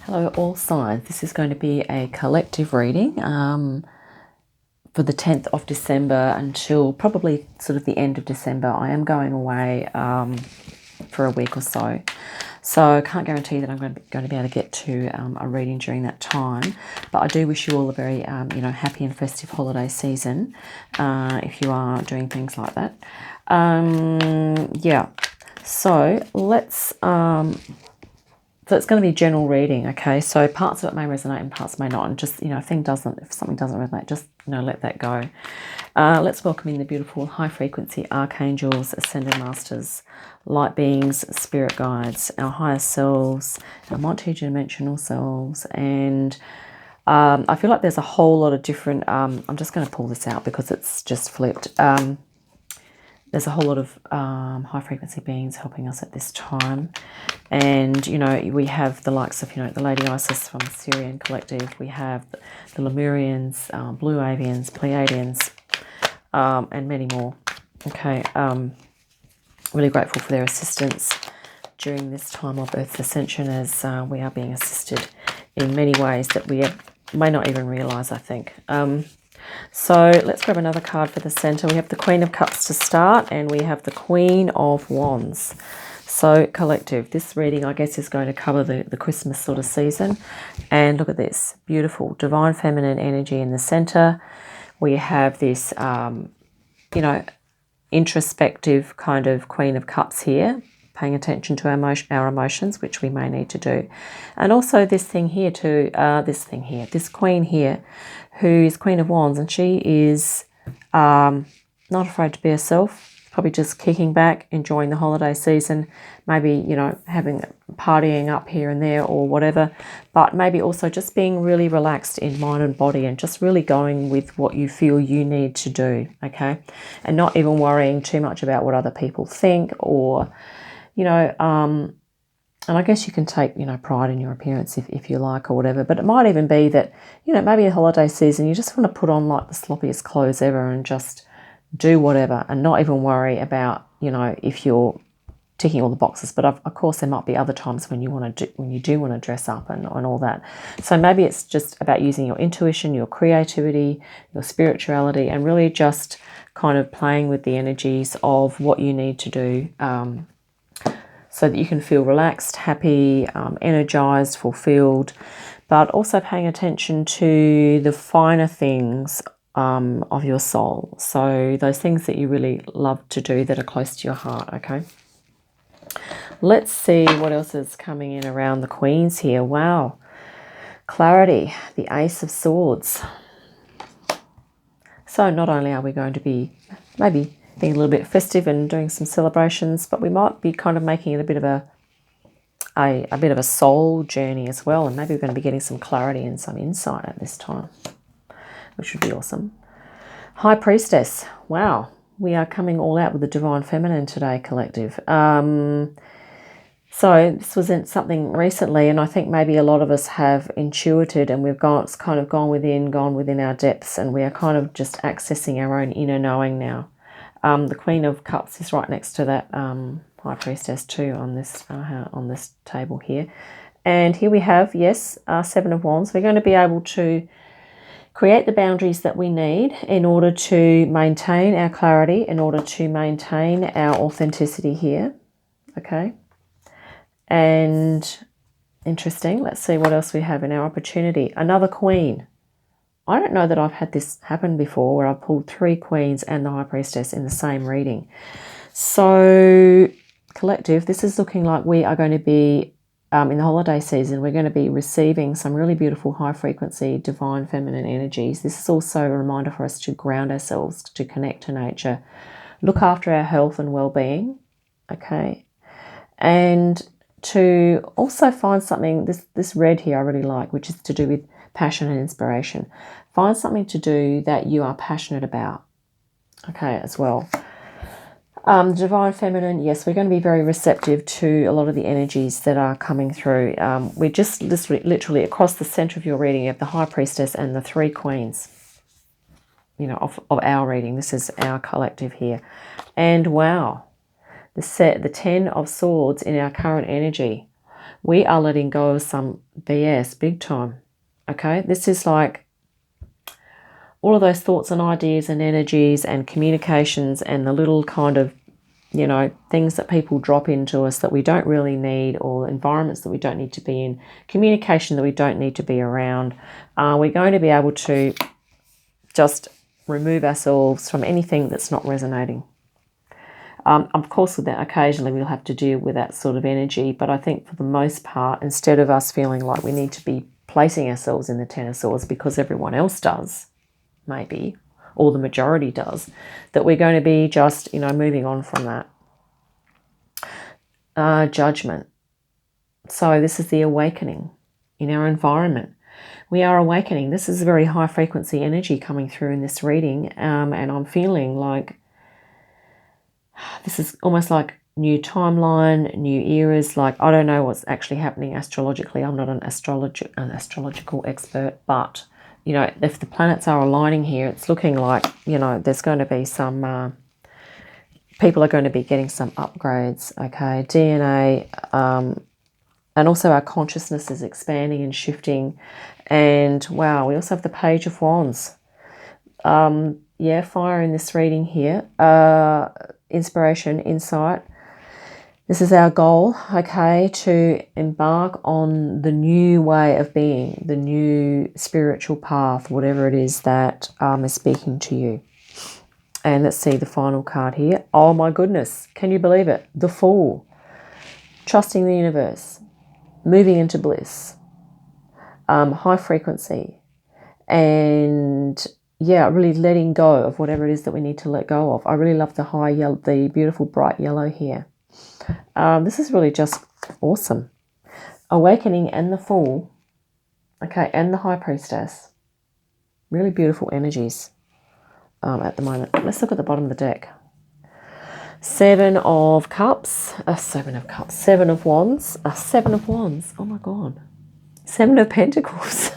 Hello, all signs. This is going to be a collective reading for the 10th of December until probably sort of the end of December. I am going away for a week or so. So I can't guarantee that I'm going to be able to get to a reading during that time. But I do wish you all a very, happy and festive holiday season if you are doing things like that. Yeah. So let's... So it's going to be general reading, okay? So parts of it may resonate and parts may not. And just, if something doesn't resonate, just, let that go. Let's welcome in the beautiful high frequency archangels, ascended masters, light beings, spirit guides, our higher selves, our multi-dimensional selves. And I feel like there's a whole lot of different, I'm just going to pull this out because it's just flipped. There's a whole lot of high frequency beings helping us at this time. And, we have the likes of, the Lady Isis from the Syrian Collective. We have the Lemurians, Blue Avians, Pleiadians, and many more. Okay, really grateful for their assistance during this time of Earth's ascension, as we are being assisted in many ways that we may not even realise, I think. So let's grab another card for the center. We have the Queen of Cups to start, and we have the Queen of Wands. So collective, this reading, I guess, is going to cover the Christmas sort of season. And look at this, beautiful divine feminine energy in the center. We have this, introspective kind of Queen of Cups here, paying attention to our emotions, which we may need to do. And also this thing here too, this Queen here, who is Queen of Wands, and she is not afraid to be herself, probably just kicking back, enjoying the holiday season, maybe, having partying up here and there or whatever, but maybe also just being really relaxed in mind and body and just really going with what you feel you need to do, okay? And not even worrying too much about what other people think or, and I guess you can take, pride in your appearance if you like or whatever. But it might even be that, maybe a holiday season, you just want to put on like the sloppiest clothes ever and just do whatever and not even worry about, if you're ticking all the boxes. But of course, there might be other times when you do want to dress up and all that. So maybe it's just about using your intuition, your creativity, your spirituality, and really just kind of playing with the energies of what you need to do, so that you can feel relaxed, happy, energized, fulfilled, but also paying attention to the finer things of your soul. So those things that you really love to do that are close to your heart, okay? Let's see what else is coming in around the Queens here. Wow. Clarity, the Ace of Swords. So not only are we going to be maybe being a little bit festive and doing some celebrations, but we might be kind of making it a bit of a soul journey as well, and maybe we're going to be getting some clarity and some insight at this time, which would be awesome. High Priestess. Wow, we are coming all out with the divine feminine today, collective. So this was something recently, and I think maybe a lot of us have intuited, and we've gone within our depths, and we are kind of just accessing our own inner knowing now. The Queen of Cups is right next to that High Priestess too on this table here. And here we have, yes, Seven of Wands. We're going to be able to create the boundaries that we need in order to maintain our clarity, in order to maintain our authenticity here. Okay. And interesting. Let's see what else we have in our opportunity. Another Queen. I don't know that I've had this happen before where I've pulled 3 Queens and the High Priestess in the same reading. So, collective, this is looking like we are going to be, in the holiday season, we're going to be receiving some really beautiful high frequency, divine feminine energies. This is also a reminder for us to ground ourselves, to connect to nature, look after our health and well-being, okay? And to also find something, this red here I really like, which is to do with passion and inspiration. Find something to do that you are passionate about, okay, as well. Divine feminine, yes, we're going to be very receptive to a lot of the energies that are coming through. We're just literally across the center of your reading, you have the High Priestess and the 3 Queens, of our reading. This is our collective here. And wow, the 10 of Swords in our current energy. We are letting go of some BS big time. Okay, this is like all of those thoughts and ideas and energies and communications and the little kind of, you know, things that people drop into us that we don't really need, or environments that we don't need to be in, communication that we don't need to be around. We're going to be able to just remove ourselves from anything that's not resonating. Of course, with that, occasionally we'll have to deal with that sort of energy, but I think for the most part, instead of us feeling like we need to be placing ourselves in the Ten of Swords because everyone else does, maybe, or the majority does, that we're going to be just, you know, moving on from that. Judgment. So this is the awakening in our environment. We are awakening. This is a very high frequency energy coming through in this reading, and I'm feeling like this is almost like new timeline, new eras. Like, I don't know what's actually happening astrologically. I'm not an astrological expert, but, you know, if the planets are aligning here, it's looking like, you know, there's going to be some, people are going to be getting some upgrades, okay? DNA, and also our consciousness is expanding and shifting. And, wow, we also have the Page of Wands. Yeah, fire in this reading here. Inspiration, insight. This is our goal, okay, to embark on the new way of being, the new spiritual path, whatever it is that is speaking to you. And let's see the final card here. Oh my goodness, can you believe it? The Fool. Trusting the universe, moving into bliss, high frequency, and yeah, really letting go of whatever it is that we need to let go of. I really love the high yellow, the beautiful bright yellow here. This is really just awesome. Awakening and the Fool, okay, and the High Priestess. Really beautiful energies at the moment. Let's look at the bottom of the deck. Seven of Cups, Seven of Wands, Seven of Wands. Oh my God, Seven of Pentacles.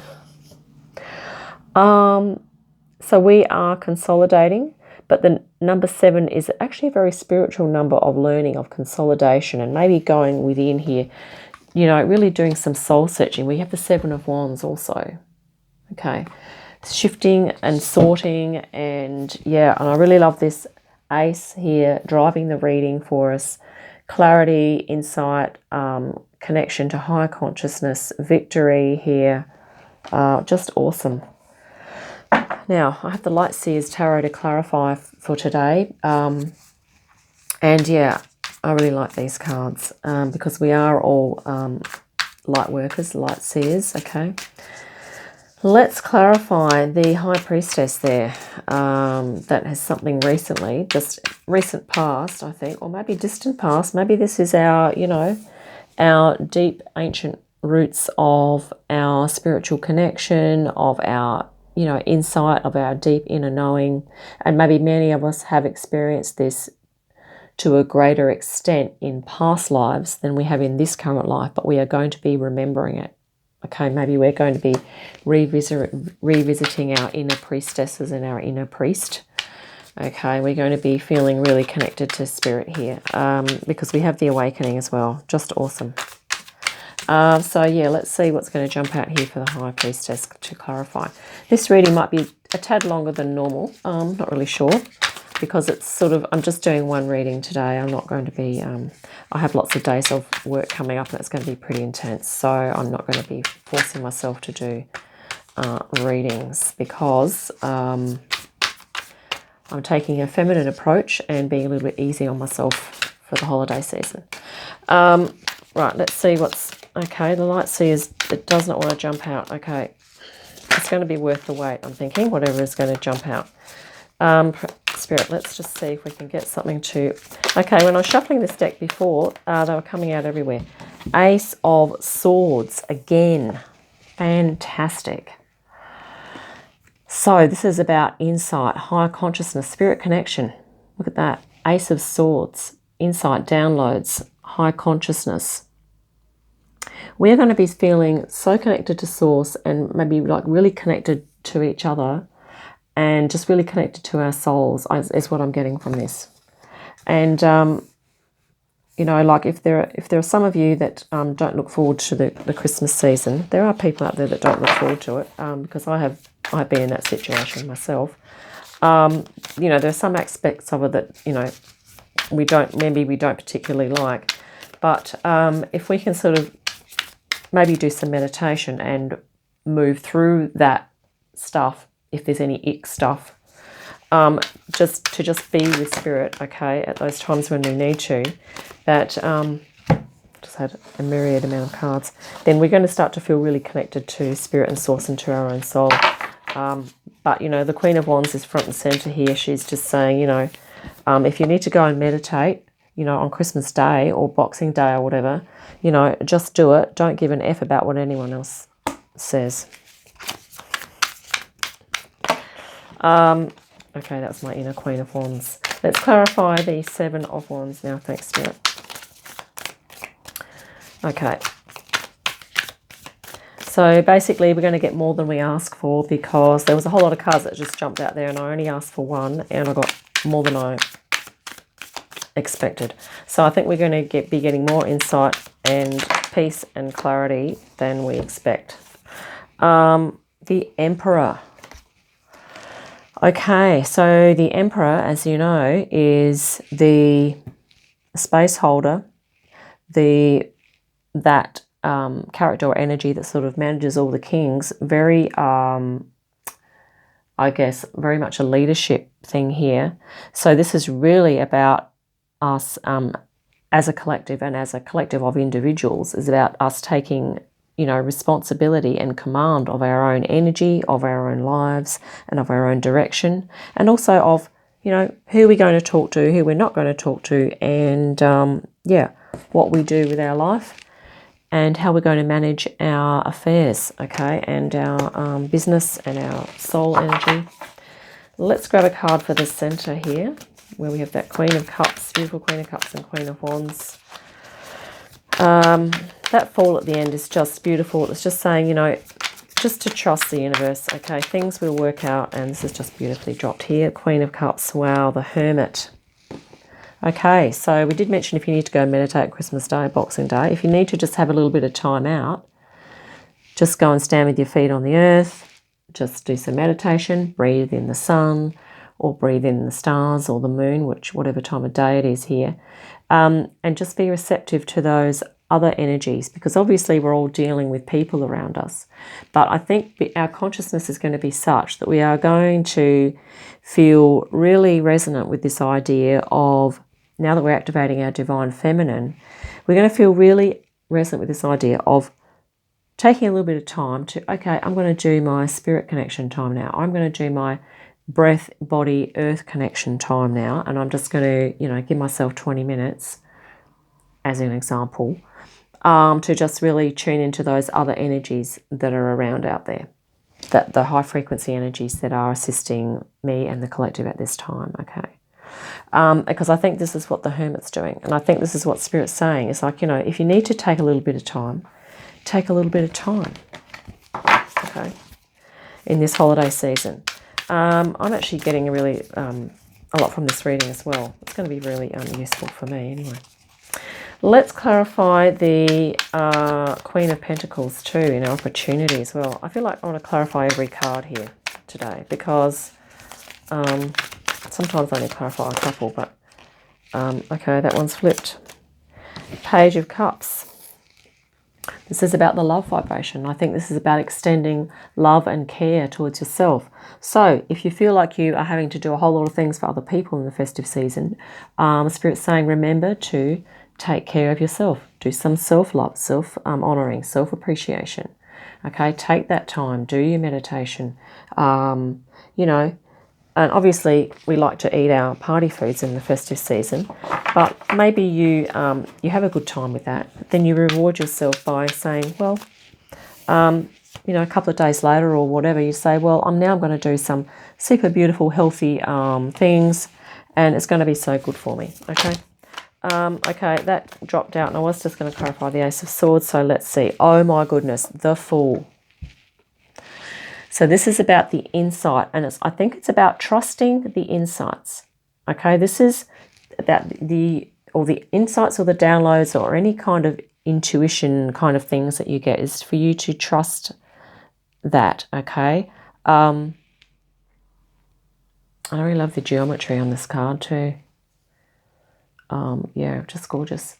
So we are consolidating, but the number 7 is actually a very spiritual number of learning, of consolidation, and maybe going within here, you know, really doing some soul searching. We have the 7 of Wands also, okay, shifting and sorting, and yeah, and I really love this Ace here driving the reading for us. Clarity, insight, connection to higher consciousness, victory here, just awesome. Now, I have the Light Seers Tarot to clarify for today. And yeah, I really like these cards because we are all light workers, light seers, okay? Let's clarify the High Priestess there. That has something recently, just recent past, I think, or maybe distant past. Maybe this is our, you know, our deep ancient roots of our spiritual connection, of our, you know, insight, of our deep inner knowing. And maybe many of us have experienced this to a greater extent in past lives than we have in this current life, but we are going to be remembering it. Okay, maybe we're going to be revisiting our inner priestesses and our inner priest. Okay, we're going to be feeling really connected to spirit here because we have the awakening as well. Just awesome. So yeah, let's see what's going to jump out here for the High Priestess to clarify. This reading might be a tad longer than normal. Not really sure because it's sort of, I'm just doing one reading today. I'm not going to be, I have lots of days of work coming up and it's going to be pretty intense. So I'm not going to be forcing myself to do readings because I'm taking a feminine approach and being a little bit easy on myself for the holiday season. Right, let's see what's, okay, the Light Seers, it does not want to jump out. Okay, it's going to be worth the wait, I'm thinking, whatever is going to jump out. Spirit, let's just see if we can get something to... Okay, when I was shuffling this deck before, they were coming out everywhere. Ace of Swords, again, fantastic. So this is about insight, higher consciousness, spirit connection. Look at that, Ace of Swords, insight, downloads, high consciousness. We're going to be feeling so connected to source and maybe like really connected to each other and just really connected to our souls is what I'm getting from this. And you know, like if there are some of you that don't look forward to the Christmas season, there are people out there that don't look forward to it, because I've been in that situation myself. You know, there are some aspects of it that, you know, we don't particularly like, but if we can sort of maybe do some meditation and move through that stuff, if there's any ick stuff, just be with spirit, okay, at those times when we need to, that just had a myriad amount of cards, then we're going to start to feel really connected to spirit and source and to our own soul. But, you know, the Queen of Wands is front and center here. She's just saying, you know, if you need to go and meditate, you know, on Christmas Day or Boxing Day or whatever, you know, just do it. Don't give an F about what anyone else says. Okay, that's my inner Queen of Wands. Let's clarify the Seven of Wands now. Thanks, Spirit. Okay. So basically we're going to get more than we asked for, because there was a whole lot of cards that just jumped out there and I only asked for one and I got more than I expected. So I think we're going to be getting more insight and peace and clarity than we expect. The Emperor. Okay, so the Emperor, as you know, is the space holder, that character or energy that sort of manages all the kings. Very, I guess, very much a leadership thing here. So this is really about us as a collective, and as a collective of individuals, is about us taking, you know, responsibility and command of our own energy, of our own lives, and of our own direction, and also of, you know, who we're going to talk to, who we're not going to talk to, and yeah, what we do with our life, and how we're going to manage our affairs, okay, and our business and our soul energy. Let's grab a card for the center here, where we have that Queen of Cups, beautiful Queen of Cups and Queen of Wands. That fall at the end is just beautiful. It's just saying, you know, just to trust the universe, okay? Things will work out, and this is just beautifully dropped here. Queen of Cups, wow, the Hermit. Okay, so we did mention if you need to go meditate Christmas Day, Boxing Day, if you need to just have a little bit of time out, just go and stand with your feet on the earth, just do some meditation, breathe in the sun, or breathe in the stars or the moon, whatever time of day it is here, and just be receptive to those other energies, because obviously we're all dealing with people around us. But I think our consciousness is going to be such that we are going to feel really resonant with this idea of, now that we're activating our divine feminine, we're going to feel really resonant with this idea of taking a little bit of time to, okay, I'm going to do my spirit connection time now. I'm going to do my breath, body, earth connection time now. And I'm just going to, you know, give myself 20 minutes as an example, to just really tune into those other energies that are around out there, that the high frequency energies that are assisting me and the collective at this time, okay? Because I think this is what the Hermit's doing, and I think this is what Spirit's saying. It's like, you know, if you need to take a little bit of time, take a little bit of time, okay, in this holiday season. I'm actually getting a lot from this reading as well. It's going to be really useful for me anyway. Let's clarify the Queen of Pentacles too in our opportunity as well. I feel like I want to clarify every card here today, because sometimes I only clarify a couple, but okay, that one's flipped. Page of Cups. This is about the love vibration. I think this is about extending love and care towards yourself. So if you feel like you are having to do a whole lot of things for other people in the festive season, Spirit's saying remember to take care of yourself. Do some self-love, self-honoring, self-appreciation. Okay, take that time. Do your meditation. You know, and obviously we like to eat our party foods in the festive season, but maybe you have a good time with that. Then you reward yourself by saying, well, you know, a couple of days later or whatever, you say, well, I'm going to do some super beautiful, healthy things, and it's going to be so good for me, okay? Okay, that dropped out, and I was just going to clarify the Ace of Swords, so let's see. Oh my goodness, the Fool. So this is about the insight, and I think it's about trusting the insights, okay? This is about the or the insights or the downloads or any kind of intuition kind of things that you get is for you to trust that, okay? I really love the geometry on this card too. Yeah, just gorgeous.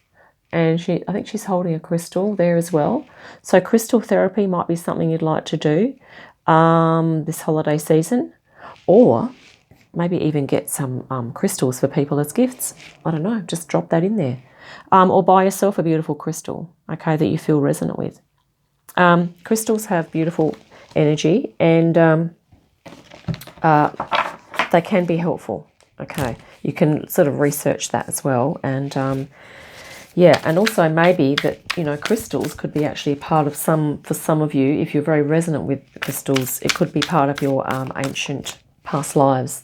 And I think she's holding a crystal there as well. So crystal therapy might be something you'd like to do this holiday season, or maybe even get some crystals for people as gifts. I don't know, just drop that in there. Or buy yourself a beautiful crystal, okay, that you feel resonant with. Crystals have beautiful energy, and they can be helpful, okay. You can sort of research that as well. And yeah, and also maybe that, you know, crystals could be actually part of for some of you, if you're very resonant with crystals, it could be part of your ancient past lives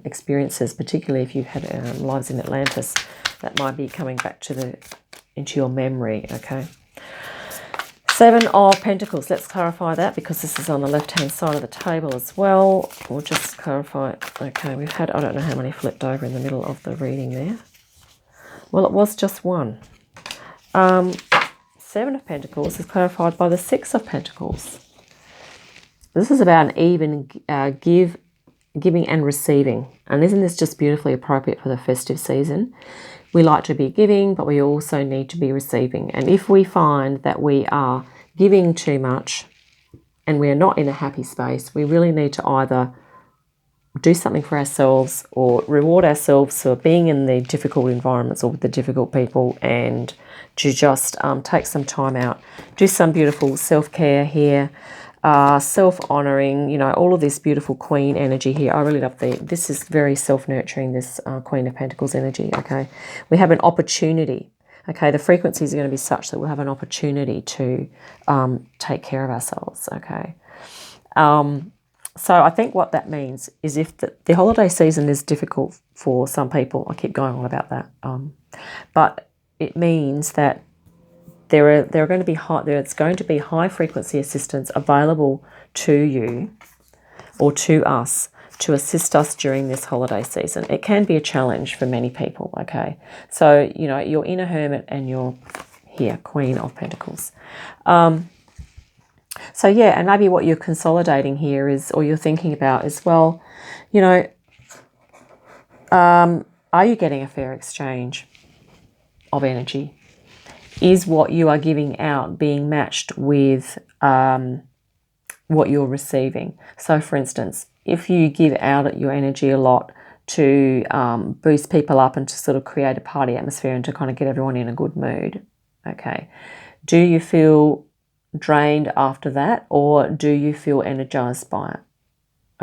experiences, particularly if you've had lives in Atlantis. That might be coming back into your memory, okay. 7 of Pentacles. Let's clarify that because this is on the left-hand side of the table as well. We'll just clarify it. Okay, we've had, I don't know how many flipped over in the middle of the reading there. Well, it was just one. 7 of Pentacles is clarified by the 6 of Pentacles. This is about an even giving and receiving. And isn't this just beautifully appropriate for the festive season? We like to be giving, but we also need to be receiving. And if we find that we are giving too much and we are not in a happy space, we really need to either do something for ourselves or reward ourselves for being in the difficult environments or with the difficult people, and to just take some time out, do some beautiful self-care here, self-honoring, you know, all of this beautiful Queen energy here. I really love this is very self-nurturing, this Queen of Pentacles energy, okay. We have an opportunity, okay. The frequencies are going to be such that we'll have an opportunity to take care of ourselves, okay. So I think what that means is if the holiday season is difficult for some people, I keep going on about that, but it means that there's going to be high frequency assistance available to you or to us to assist us during this holiday season. It can be a challenge for many people, okay. So, you know, you're in a hermit and you're here, Queen of Pentacles. So yeah, and maybe what you're consolidating here is, or you're thinking about is, well, you know, are you getting a fair exchange of energy? Is what you are giving out being matched with what you're receiving? So for instance, if you give out your energy a lot to boost people up and to sort of create a party atmosphere and to kind of get everyone in a good mood, okay, do you feel drained after that, or do you feel energized by it?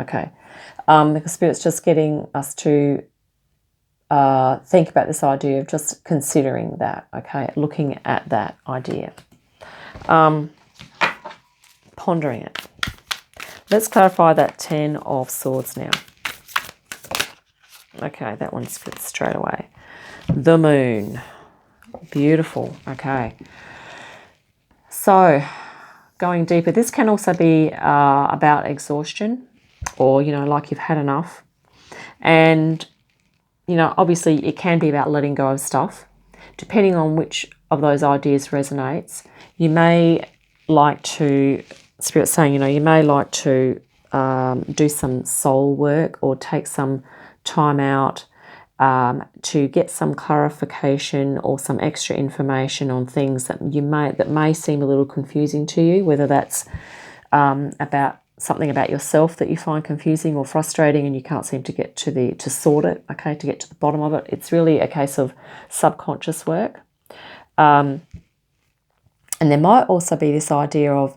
Okay, because Spirit's just getting us to think about this idea of just considering that, okay, looking at that idea, pondering it. Let's clarify that 10 of Swords now. Okay, that one's good straight away. The Moon. Beautiful, okay. So, going deeper, this can also be about exhaustion, or, you know, like you've had enough. And, you know, obviously it can be about letting go of stuff. Depending on which of those ideas resonates, you may like to, Spirit's saying, you know, you may like to do some soul work or take some time out to get some clarification or some extra information on things that may seem a little confusing to you, whether that's about something about yourself that you find confusing or frustrating and you can't seem to get to sort it, okay, to get to the bottom of it. It's really a case of subconscious work. And there might also be this idea of,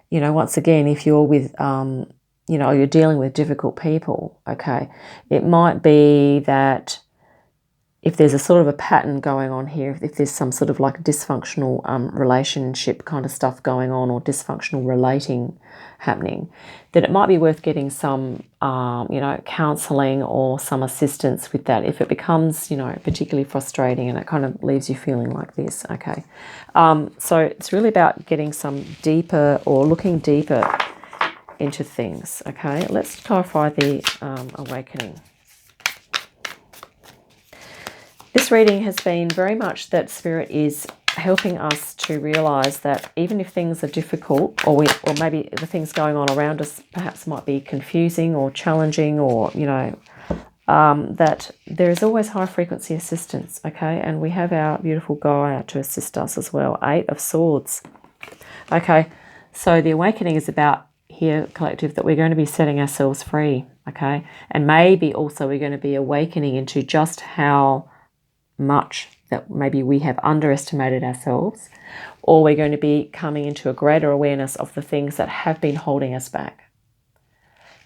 you know, once again, if you're with you know, you're dealing with difficult people, okay, it might be that if there's a sort of a pattern going on here, if there's some sort of like dysfunctional relationship kind of stuff going on, or dysfunctional relating happening, then it might be worth getting some, you know, counselling or some assistance with that if it becomes, you know, particularly frustrating and it kind of leaves you feeling like this, okay. So it's really about getting some deeper, or looking deeper into things, okay. Let's clarify the awakening. This reading has been very much that Spirit is helping us to realize that even if things are difficult, or maybe the things going on around us perhaps might be confusing or challenging, or that there is always high frequency assistance, okay? And we have our beautiful Gaia to assist us as well. 8 of Swords. Okay, so the awakening is about here, collective, that we're going to be setting ourselves free, okay? And maybe also we're going to be awakening into just how much that maybe we have underestimated ourselves, or we're going to be coming into a greater awareness of the things that have been holding us back.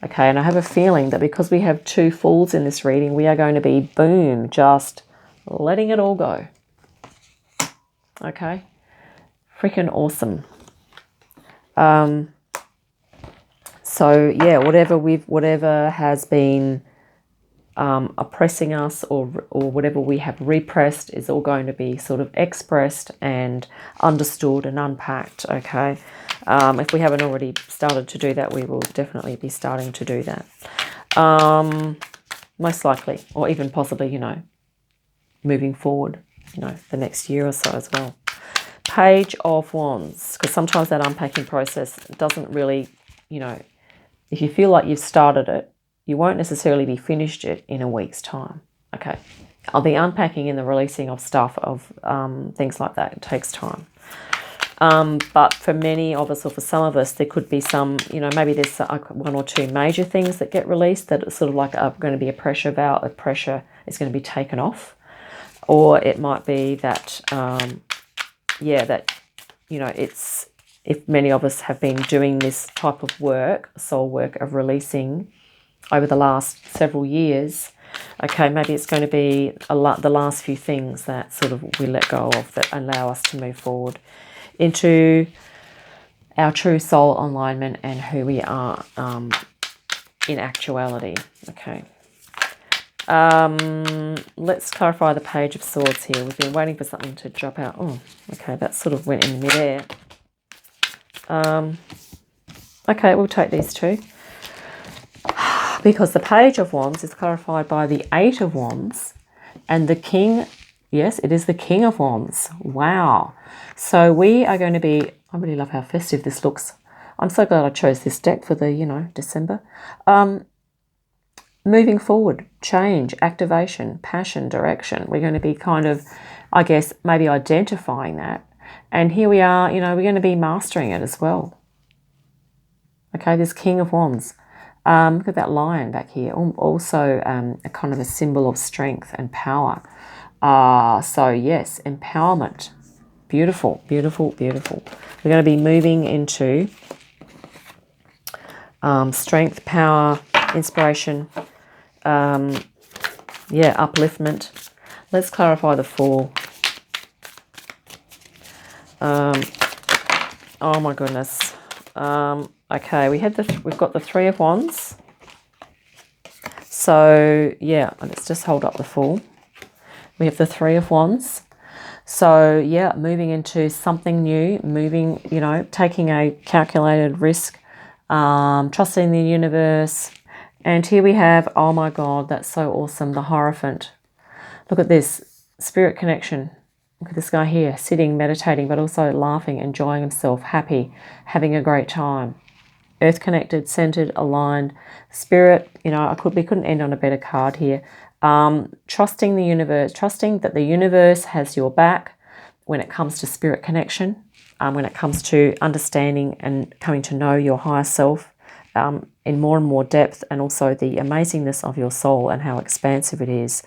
Okay, and I have a feeling that because we have 2 Fools in this reading, we are going to be, boom, just letting it all go. Okay, freaking awesome. So yeah, whatever has been oppressing us, or whatever we have repressed, is all going to be sort of expressed and understood and unpacked. Okay, if we haven't already started to do that, we will definitely be starting to do that, most likely, or even possibly, moving forward, the next year or so as well. Page of Wands, because sometimes that unpacking process doesn't really, if you feel like you've started it, you won't necessarily be finished it in a week's time. Okay, the unpacking and the releasing of stuff, of things like that, it takes time. But for many of us, or for some of us, there could be some, maybe there's 1 or 2 major things that get released that are sort of like going to be a pressure valve. The pressure is going to be taken off, or it might be that, it's, if many of us have been doing this type of work, soul work of releasing over the last several years, okay, maybe it's going to be the last few things that sort of we let go of, that allow us to move forward into our true soul alignment and who we are in actuality. Okay. Let's clarify the Page of Swords here. We've been waiting for something to drop out. Oh, okay, that sort of went in midair. Okay, we'll take these 2. Because the Page of Wands is clarified by the 8 of Wands and the King. Yes, it is the King of Wands. Wow. So we are going to be, I really love how festive this looks. I'm so glad I chose this deck for the, December. Moving forward, change, activation, passion, direction. We're going to be kind of, I guess, maybe identifying that. And here we are, we're going to be mastering it as well. Okay, this King of Wands. Look at that lion back here. Also a kind of a symbol of strength and power. So yes, empowerment. Beautiful, beautiful, beautiful. We're going to be moving into strength, power, inspiration, upliftment. Let's clarify the Fool. Oh my goodness. Okay, we've got the 3 of Wands. So yeah, let's just hold up the Fool. We have the 3 of Wands. So yeah, moving into something new, taking a calculated risk, trusting the universe. And here we have, oh my God, that's so awesome, the Hierophant. Look at this, spirit connection. Look at this guy here, sitting, meditating, but also laughing, enjoying himself, happy, having a great time. Earth connected, centered, aligned, spirit. We couldn't end on a better card here. Trusting the universe, trusting that the universe has your back when it comes to spirit connection, when it comes to understanding and coming to know your higher self in more and more depth, and also the amazingness of your soul and how expansive it is.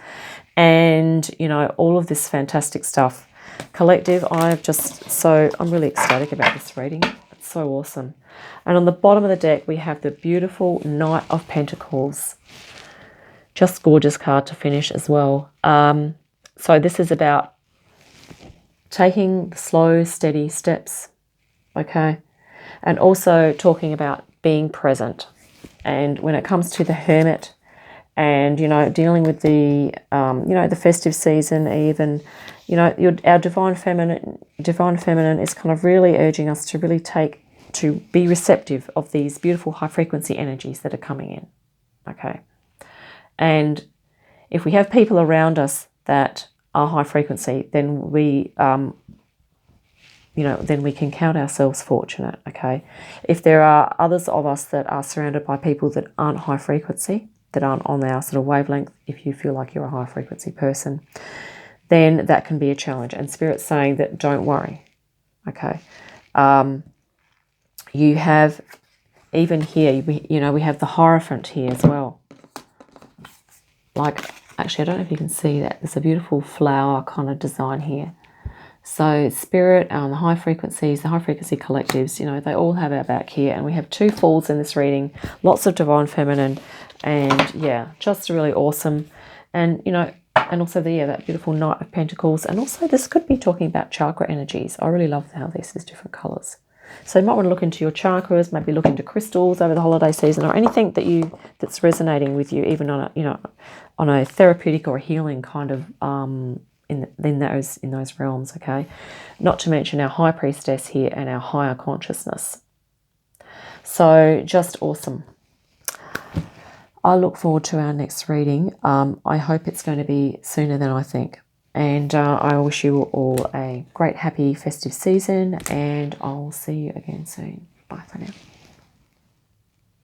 And, all of this fantastic stuff. Collective, I'm really ecstatic about this reading. It's so awesome. And on the bottom of the deck, we have the beautiful Knight of Pentacles. Just gorgeous card to finish as well. So this is about taking the slow, steady steps, okay? And also talking about being present. And when it comes to the Hermit and, dealing with the, the festive season even, our divine feminine is kind of really urging us to really to be receptive of these beautiful high frequency energies that are coming in, okay? And if we have people around us that are high frequency, then we, then we can count ourselves fortunate, okay? If there are others of us that are surrounded by people that aren't high frequency, that aren't on our sort of wavelength, if you feel like you're a high frequency person, then that can be a challenge. And Spirit's saying that don't worry, okay? You have, even here, we have the Hierophant here as well. Like, actually, I don't know if you can see that. There's a beautiful flower kind of design here. So Spirit, the high frequencies, the high frequency collectives, they all have our back here. And we have 2 falls in this reading, lots of divine feminine, and yeah, just really awesome. And, and also that beautiful Knight of Pentacles. And also this could be talking about chakra energies. I really love how this is different colours. So you might want to look into your chakras, maybe look into crystals over the holiday season, or anything that's resonating with you, even on on a therapeutic or a healing kind of in those realms, okay? Not to mention our High Priestess here and our higher consciousness. So just awesome. I look forward to our next reading. I hope it's going to be sooner than I think. And I wish you all a great, happy, festive season. And I'll see you again soon. Bye for now.